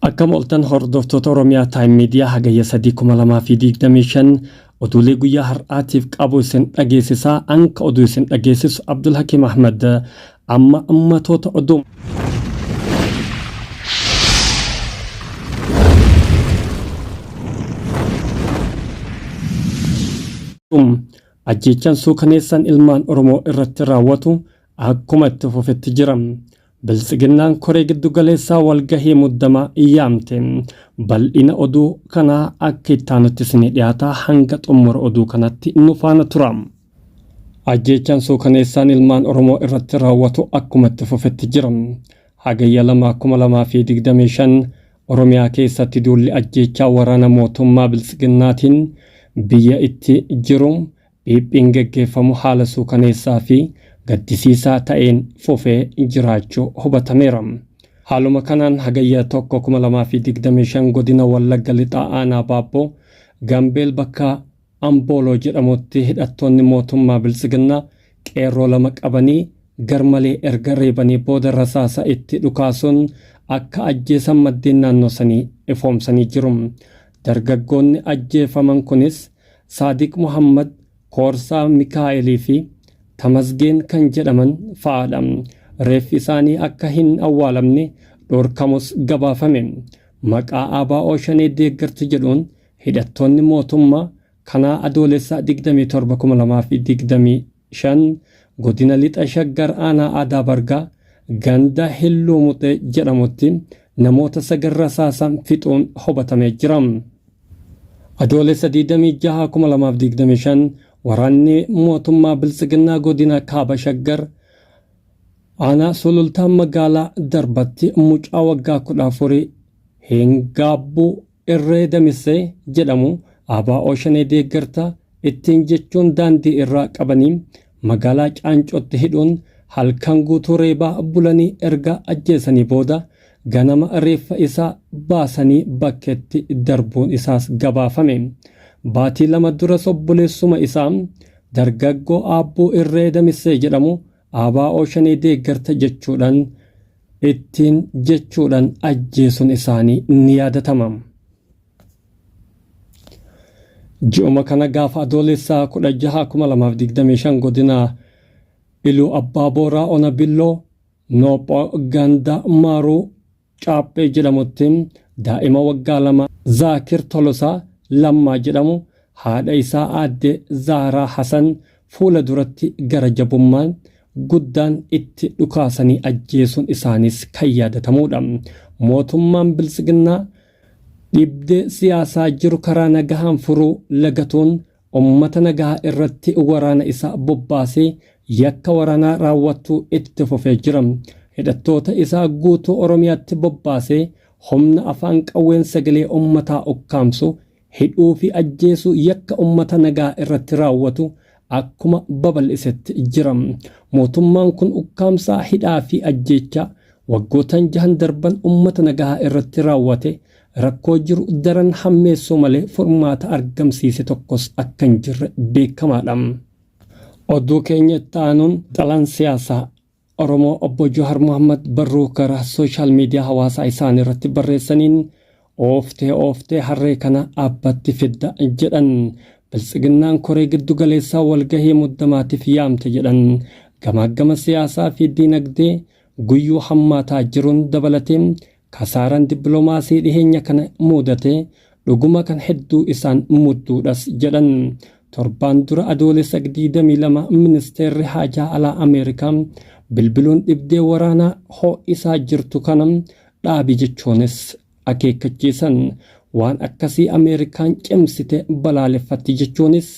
Akkam oltan hordoftoota Oromiyaa Taayim Miidiyaa hagayya 3,2025 oduulee guyyaa har'aatiif qabu isin dhageessisaa anka oduu isin dhageessisu Abdul Hakim Ahmad amma ummatoota oduu ajjeechaan suukaneessan ilmaan Oromoo irratti raawwatu akkuma itti fufetti jira. Biltsiginnaan koree giddu galeessaa walgahii muddamaa iyyaamte bal'ina oduu kanaa akka ittaanutti isin dhiyaataa hanga xumura oduu kanatti nu faana tura. Ajjeechaan suukaneessaan ilmaan Oromoo irratti raawwatu akkuma itti fufetti jira. Hagayya 2025 Oromiyaa keessatti duulli ajjeechaa waraana mootummaa Biltsiginnaatiin biyya itti jiru dhiibbiin geggeeffamu haala suukaneessaa fi gaddisiisaa ta'een fufee jiraachuu hubatameera. Haaluma kanaan hagayya 2025 godina Wallagga Lixaa Aanaa Baabboo Gambeel bakka Ambooloo jedhamutti hidhattoonni mootummaa Biltsiginnaa qeerroo lama qabanii garmalee erga reebanii booda rasaasa itti dhukaasuun akka ajjeesan maddeen naannoo sanii ifoomsanii jiru. Dargaggoonni ajjeefaman kunis Saadiq Muhammad, Koorsaa Mikaa'elii fi Tamasgeen kan jedhaman fa'aadha. Reeffi isaanii akka hin awwaalamne dhorkamus gabaafame. Maqaa ABO Shanee deeggarti jedhuun hidhattoonni mootummaa kanaa adoolessa 27,2025 godina Lixa Shaggar Aanaa Aadaa Bargaa ganda Hilluu Muxee jedhamutti namoota 9 rasaasan fixuun hubatamee jira. Adoolessa 26,2025 waraanni mootummaa Biltsiginnaa godina Kaaba Shaggar Aanaa Sulultaan magaalaa Darbatti mucaa waggaa 14 Hengaabbuu Irree Damissee jedhamu ABO Shanee deeggarta ittiin jechuun daandii irraa qabanii magaalaa Caancootti hidhuun halkan guutuu reebaa bulanii erga ajjeesanii booda ganama reeffa isaa baasanii bakkeetti darbuun isaas gabaafame. Baatii 2 dura obboleessuma isaa dargaggoo Aabbuu Irree Damissee jedhamu ABO Shanee deeggarta jechuudhaan ajjeesuun isaanii ni yaadatama. Ji'uma kana gaafa adoolessaa 16,2025 godina Iluu Abbaa Booraa Ona Billoo Noopho Ganda Maaruu Caaphee jedhamutti daa'ima waggaa 2 Zaakir Tolosaa Lammaa jedhamu haadha isaa aadde Zaaraa Hasan fuula duratti gara jabummaan guddaan itti dhukaasanii ajjeesuun isaanis kan yaadatamudha. Mootummaan Biltsiginnaa dhibdee siyaasaa jiru karaa nagahaan furuu lagatuun ummata nagaa irratti waraana isaa bobbaasee yakka waraanaa raawwattuu itti fufee jira. Hidhattoota isaa guutuu Oromiyaatti bobbaasee humna afaan qawween sagalee ummataa ukkaamsu hidhuu fi ajjeesuu yakka ummata nagaa irratti raawwatu akkuma babal'isetti jira. Mootummaan kun ukkaamsaa hidhaa fi ajjeechaa waggootan 6 darban ummata nagaa irratti raawwate rakkoo jiru daran hammeessuu malee furmaata argamsiise tokkos akka hin jirre beekamaadha. Oduu keenya itti aanuun xalaan siyaasaa Oromoo obbo Johaar Mohammad barruu karaa sooshaal miidiyaa hawaasaa isaanii irratti barreessaniin ooftee harree kana aabbatti fidda jedhan. Biltsiginnaan koree giddu galeessaa walgahii muddamaatiif yaamte jedhan. Gamaagama siyaasaa fi diinagdee guyyuu hammaataa jiruun dabalatee kasaaraan dippiloomaasii dhiheenya kana mudate dhuguma kan hedduu isaan mudduudhas jedhan. Torbaan dura adoolessa 22 ministeerri haajaa alaa Ameerikaa bilbiluun dhibdee waraanaa ho'isaa jirtu kana dhaabi jechuunis akeekkachiisan. Waan akkasii Ameerikaan cimsite balaaleffatti jechuunis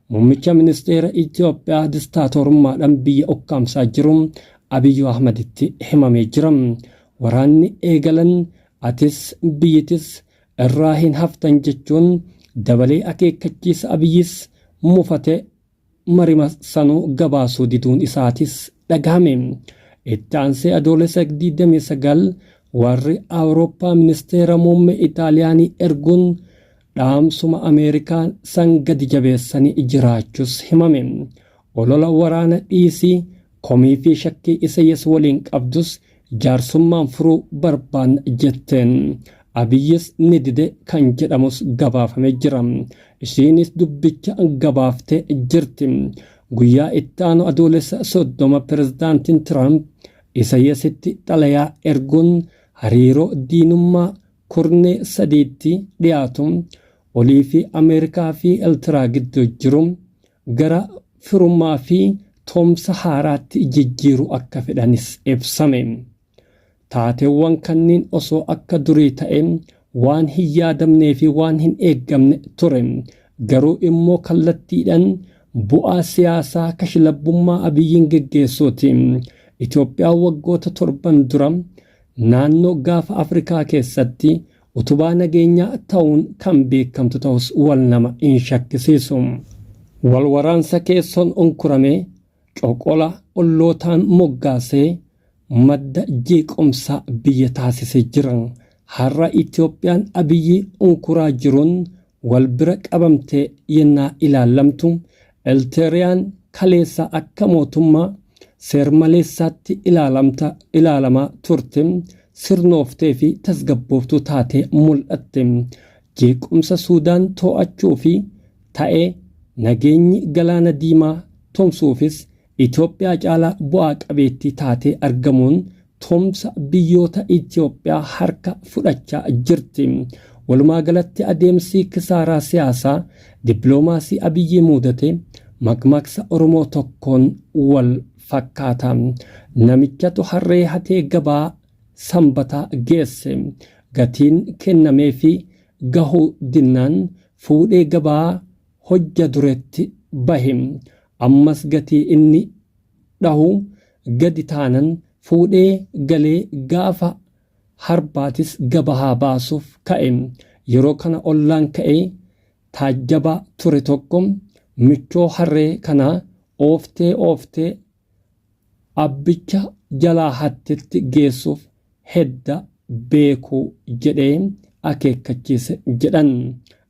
muummicha ministeera Itoophiyaa distaatorummaadhaan biyya ukkaamsaa jiru Abiy Ahmeditti himamee jira. Waraanni eegalan atis biyyitis irraa hin haftan jechuun dabalee akeekkachiisa Abiyyis mufate marima sanuu gabaasuu diduun isaatis dhagahame. Itti aansee adoolessa 29 warri Awurooppaa ministeera muummee Itaaliyaanii erguun dhaamsuma Ameerikaan san gadi jabeessanii jiraachuus himame. Olola waraana dhiisii komii fi shakkii Isaayyaas waliin qabdus jaarsummaan furuu barbaanna jetteen. Abiyyis ni dide kan jedhamus gabaafamee jira. Isheenis dubbicha gabaaftee jirti. Guyyaa itti aanu adoolessa 30 pirezidaantiin Tiraamp Isaayyaasitti xalayaa erguun hariiroo diinummaa kurnee sadiitti dhiyaatu olii fi Ameerikaa fi Eertiraa gidduu jiru gara firummaa fi toomsa haaraatti jijjiiruu akka fedhanis ibsame. Taateewwan kanneen osoo akka durii ta'e waan hin yaadamnee fi waan hin eeggamne ture. Garuu immoo kallattiidhaan bu'aa siyaasaa kashlabbummaa Abiyyiin geggeessuuti. Itoophiyaa waggoota 7 dura naannoo gaafa Afrikaa keessatti utubaa nageenyaa ta'uun kan beekamtu ta'us wal nama hin shakkisiisu. Wal waraansa keessoon onkuramee coqola ollootaan moggaasee madda jeequmsaa biyya taasisee jiran. Har'a Itoophiyaan Abiyyi onkuraa jiruun wal bira qabamtee yennaa ilaalamtu Eertiraan kaleessa akka mootummaa seermaleessaatti ilaalamaa turte sirnooftee fi tasgabbooftuu taatee mul'atte. Jeequmsa Suudaan to'achuu fi ta'ee nageenyi galaana diimaa tumsuufis Itoophiyaa caalaa bu'aa qabeettii taatee argamuun tumsa biyyoota Itoophiyaa harka fudhachaa jirti. Walumaa galatti adeemsi kisaaraa siyaasaa dippiloomaasii Abiyyi mudate maqmaqsa Oromoo tokkoon wal fakkaata. Namichatu harree hatee gabaa sanbataa geesse. Gatiin kennamee fi gahuu dinnaan fuudhee gabaa hojja duretti bahe. Ammas gatii inni dhahu gadi taanan fuudhee galee gaafa harbaatis gabahaa baasuuf ka'e. Yeroo kana ollaan ka'ee taajjabaa ture tokko michoo harree kanaa ooftee abbicha jalaa hattetti geessuuf hedda beekuu jedhee akeekkachiise jedhan.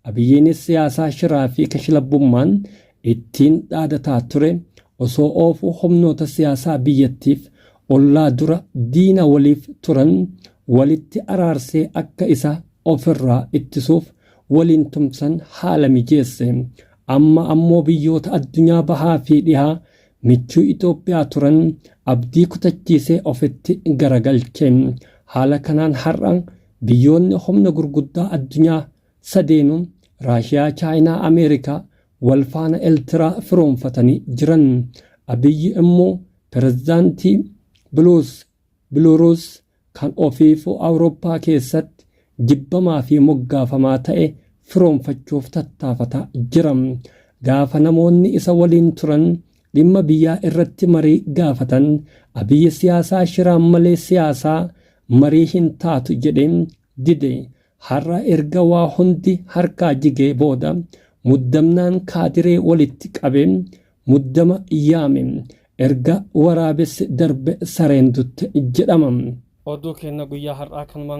Abiyyiinis siyaasaa shiraa fi kashlabbummaan ittiin dhaadataa ture osoo oofuu humnoota siyaasaa biyyattiif ollaa dura diina waliif turan walitti araarsee akka isa ofirraa ittisuuf waliin tumsan haala mijeesse. Amma ammoo biyyoota addunyaa bahaa fi dhihaa michuu Itoophiyaa turan abdii kutachiisee ofitti garagalche. Haala kanaan har'a biyyoonni humna gurguddaa addunyaa sadeenu Raashiyaa, Chaayinaa, Ameerikaa wal faana Eertiraa firoomfatanii jiran. Abiyyi immoo pirezidaantii Bilooruus kan ofiifuu Awurooppaa keessatti jibbamaa fi moggaafamaa ta'e firoomfachuuf tattaafataa jira. Gaafa namoonni isa waliin turan dhimma biyyaa irratti marii gaafatan Abiyyi siyaasaa shiraan malee siyaasaa marii hin taatu jedheen dide. Har'a erga waa hundi harkaa jigee booda muddamnaan kaadiree walitti qabee muddama yaame. Erga waraabessi darbe sareen dutte jedhama. Oduu kenna guyyaa har'aa kan